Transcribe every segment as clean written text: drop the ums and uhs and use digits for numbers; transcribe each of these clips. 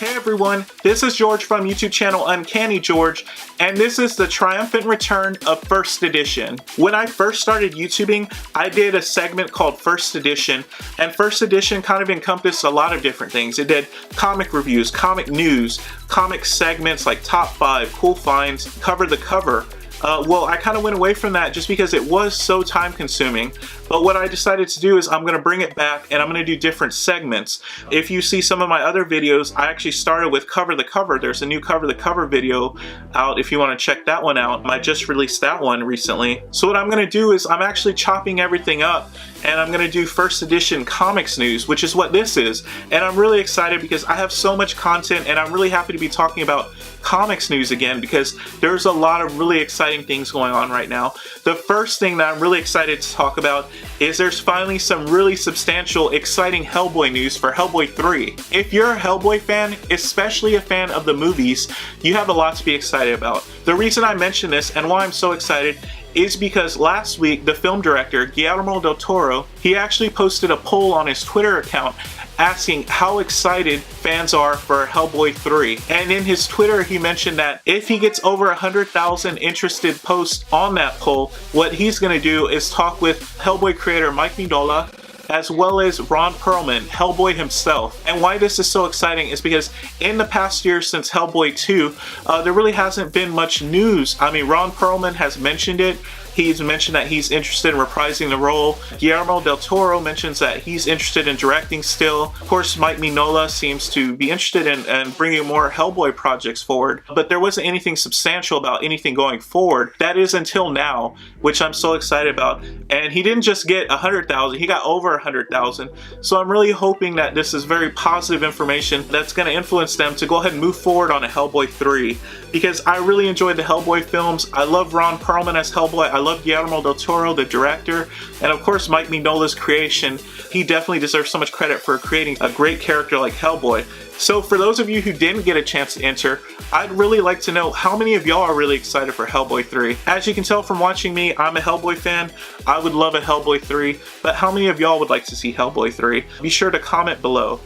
Hey everyone, this is George from YouTube channel Uncanny George, and this is the triumphant return of First Edition. When I first started YouTubing, I did a segment called First Edition, and First Edition kind of encompassed a lot of different things. It did comic reviews, comic news, comic segments like Top 5, Cool Finds, Cover the Cover. Well, I kind of went away from that just because it was so time consuming. But what I decided to do is I'm going to bring it back and I'm going to do different segments. If you see some of my other videos, I actually started with Cover the Cover. There's a new Cover the Cover video out if you want to check that one out. I just released that one recently. So what I'm going to do is I'm actually chopping everything up and I'm going to do First Edition Comics News, which is what this is. And I'm really excited because I have so much content and I'm really happy to be talking about comics news again because there's a lot of really exciting things going on right now. The first thing that I'm really excited to talk about is there's finally some really substantial, exciting Hellboy news for Hellboy 3. If you're a Hellboy fan, especially a fan of the movies, you have a lot to be excited about. The reason I mention this and why I'm so excited is because last week the film director Guillermo del Toro, he actually posted a poll on his Twitter account asking how excited fans are for Hellboy 3. And in his Twitter he mentioned that if he gets over 100,000 interested posts on that poll, what he's going to do is talk with Hellboy creator Mike Mignola as well as Ron Perlman, Hellboy himself. And why this is so exciting is because in the past year since Hellboy 2, there really hasn't been much news. I mean, Ron Perlman has mentioned it. He's mentioned that he's interested in reprising the role. Guillermo del Toro mentions that he's interested in directing still. Of course, Mike Mignola seems to be interested in bringing more Hellboy projects forward, but there wasn't anything substantial about anything going forward. That is until now, which I'm so excited about. And he didn't just get 100,000, he got over 100,000. So I'm really hoping that this is very positive information that's going to influence them to go ahead and move forward on a Hellboy 3. Because I really enjoyed the Hellboy films. I love Ron Perlman as Hellboy. I love Guillermo del Toro, the director, and of course Mike Mignola's creation. He definitely deserves so much credit for creating a great character like Hellboy. So for those of you who didn't get a chance to enter, I'd really like to know how many of y'all are really excited for Hellboy 3. As you can tell from watching me, I'm a Hellboy fan. I would love a Hellboy 3, but how many of y'all would like to see Hellboy 3? Be sure to comment below.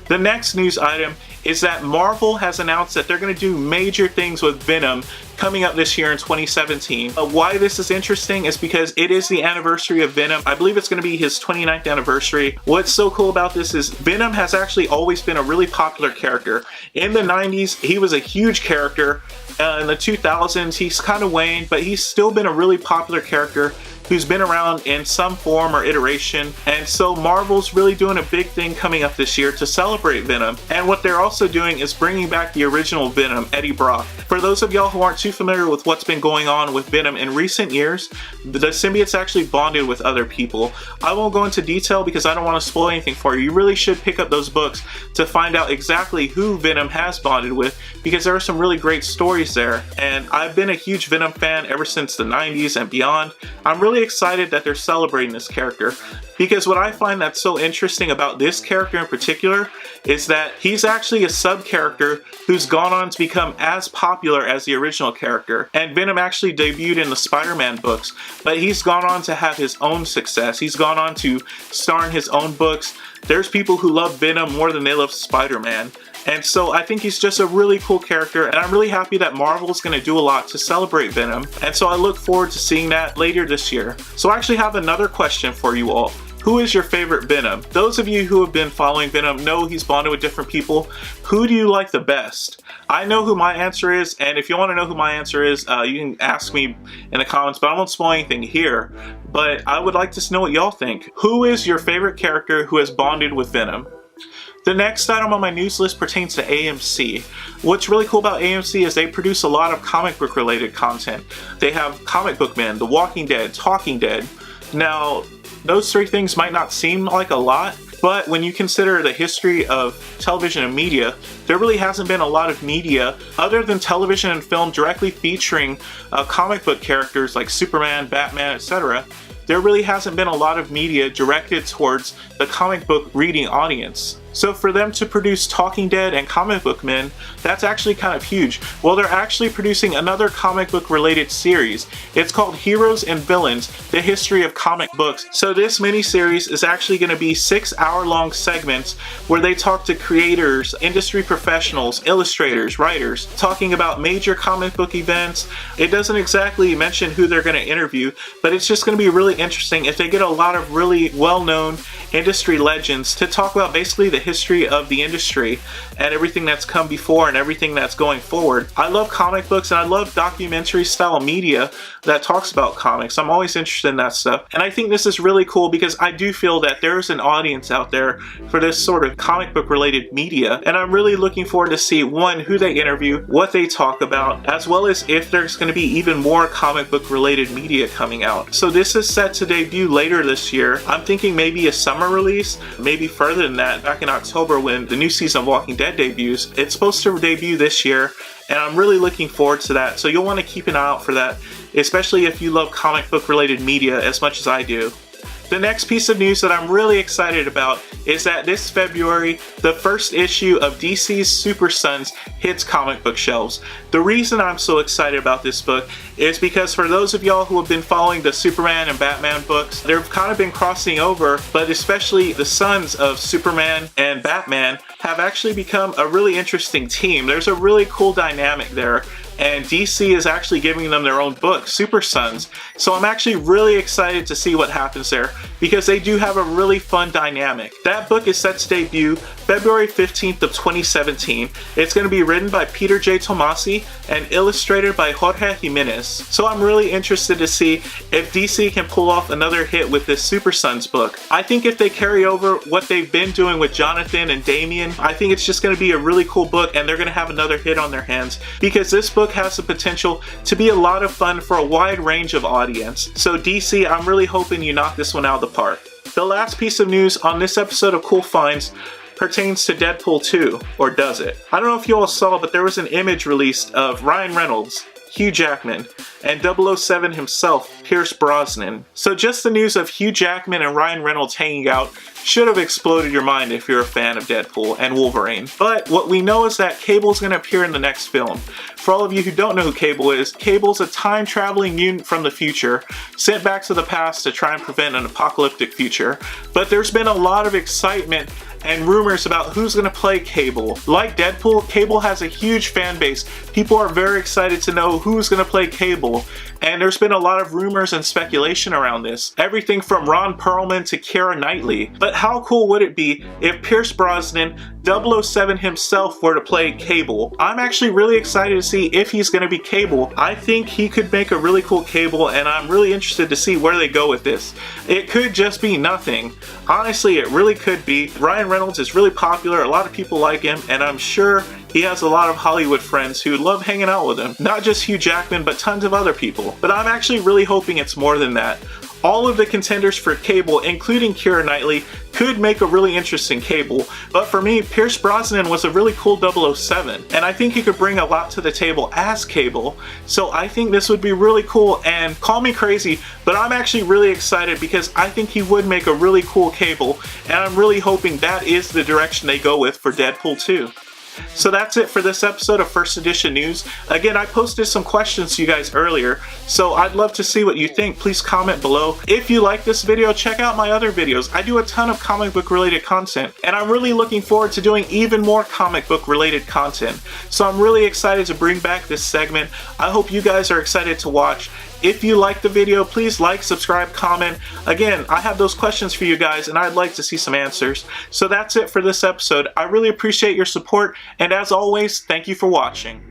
The next news item is that Marvel has announced that they're going to do major things with Venom coming up this year in 2017. Why this is interesting is because it is the anniversary of Venom. I believe it's going to be his 29th anniversary. What's so cool about this is Venom has actually always been a really popular character. In the 90s, he was a huge character. In the 2000s, he's kind of waned, but he's still been a really popular character who's been around in some form or iteration. And so Marvel's really doing a big thing coming up this year to celebrate Venom. And what they're also doing is bringing back the original Venom, Eddie Brock. For those of y'all who aren't too familiar with what's been going on with Venom in recent years, the symbiote's actually bonded with other people. I won't go into detail because I don't want to spoil anything for you. You really should pick up those books to find out exactly who Venom has bonded with, because there are some really great stories there. And I've been a huge Venom fan ever since the 90s and beyond. I'm really excited that they're celebrating this character, because what I find that's so interesting about this character in particular is that he's actually a sub-character who's gone on to become as popular as the original character. And Venom actually debuted in the Spider-Man books, but he's gone on to have his own success. He's gone on to star in his own books. There's people who love Venom more than they love Spider-Man. And so I think he's just a really cool character, and I'm really happy that Marvel is going to do a lot to celebrate Venom. And so I look forward to seeing that later this year. So I actually have another question for you all. Who is your favorite Venom? Those of you who have been following Venom know he's bonded with different people. Who do you like the best? I know who my answer is, and if you want to know who my answer is, you can ask me in the comments, but I won't spoil anything here. But I would like to know what y'all think. Who is your favorite character who has bonded with Venom? The next item on my news list pertains to AMC. What's really cool about AMC is they produce a lot of comic book related content. They have Comic Book Man, The Walking Dead, Talking Dead. Now, those three things might not seem like a lot, but when you consider the history of television and media, there really hasn't been a lot of media other than television and film directly featuring comic book characters like Superman, Batman, etc. There really hasn't been a lot of media directed towards the comic book reading audience. So for them to produce Talking Dead and Comic Book Men, that's actually kind of huge. Well, they're actually producing another comic book related series. It's called Heroes and Villains, The History of Comic Books. So this miniseries is actually going to be 6-hour-long segments where they talk to creators, industry professionals, illustrators, writers, talking about major comic book events. It doesn't exactly mention who they're going to interview, but it's just going to be really interesting if they get a lot of really well-known industry legends to talk about basically the history of the industry and everything that's come before and everything that's going forward. I love comic books and I love documentary style media that talks about comics. I'm always interested in that stuff. And I think this is really cool because I do feel that there's an audience out there for this sort of comic book related media. And I'm really looking forward to see, one, who they interview, what they talk about, as well as if there's going to be even more comic book related media coming out. So this is set to debut later this year. I'm thinking maybe a summer release, maybe further than that, back in October when the new season of Walking Dead debuts. It's supposed to debut this year, and I'm really looking forward to that. So you'll want to keep an eye out for that, especially if you love comic book related media as much as I do. The next piece of news that I'm really excited about is that this February, the first issue of DC's Super Sons hits comic book shelves. The reason I'm so excited about this book is because for those of y'all who have been following the Superman and Batman books, they've kind of been crossing over, but especially the sons of Superman and Batman have actually become a really interesting team. There's a really cool dynamic there. And DC is actually giving them their own book, Super Sons. So I'm actually really excited to see what happens there because they do have a really fun dynamic. That book is set to debut February 15th of 2017. It's going to be written by Peter J. Tomasi and illustrated by Jorge Jimenez. So I'm really interested to see if DC can pull off another hit with this Super Sons book. I think if they carry over what they've been doing with Jonathan and Damian, I think it's just going to be a really cool book and they're going to have another hit on their hands because this book has the potential to be a lot of fun for a wide range of audience. So DC, I'm really hoping you knock this one out of the park. The last piece of news on this episode of Cool Finds pertains to Deadpool 2, or does it? I don't know if you all saw, but there was an image released of Ryan Reynolds, Hugh Jackman, and 007 himself, Pierce Brosnan. So just the news of Hugh Jackman and Ryan Reynolds hanging out should have exploded your mind if you're a fan of Deadpool and Wolverine. But what we know is that Cable's going to appear in the next film. For all of you who don't know who Cable is, Cable's a time-traveling mutant from the future, sent back to the past to try and prevent an apocalyptic future. But there's been a lot of excitement and rumors about who's going to play Cable. Like Deadpool, Cable has a huge fan base. People are very excited to know who's going to play Cable. And there's been a lot of rumors and speculation around this. Everything from Ron Perlman to Keira Knightley. But how cool would it be if Pierce Brosnan, 007 himself, were to play Cable? I'm actually really excited to see if he's going to be Cable. I think he could make a really cool Cable, and I'm really interested to see where they go with this. It could just be nothing. Honestly, it really could be. Ryan Reynolds is really popular. A lot of people like him, and I'm sure he has a lot of Hollywood friends who love hanging out with him. Not just Hugh Jackman, but tons of other people. But I'm actually really hoping it's more than that. All of the contenders for Cable, including Keira Knightley, could make a really interesting Cable. But for me, Pierce Brosnan was a really cool 007, and I think he could bring a lot to the table as Cable. So I think this would be really cool, and call me crazy, but I'm actually really excited because I think he would make a really cool Cable, and I'm really hoping that is the direction they go with for Deadpool 2. So that's it for this episode of First Edition News. Again, I posted some questions to you guys earlier, so I'd love to see what you think. Please comment below. If you like this video, check out my other videos. I do a ton of comic book related content, and I'm really looking forward to doing even more comic book related content. So I'm really excited to bring back this segment. I hope you guys are excited to watch. If you like the video, please like, subscribe, comment. Again, I have those questions for you guys and I'd like to see some answers. So that's it for this episode. I really appreciate your support, and as always, thank you for watching.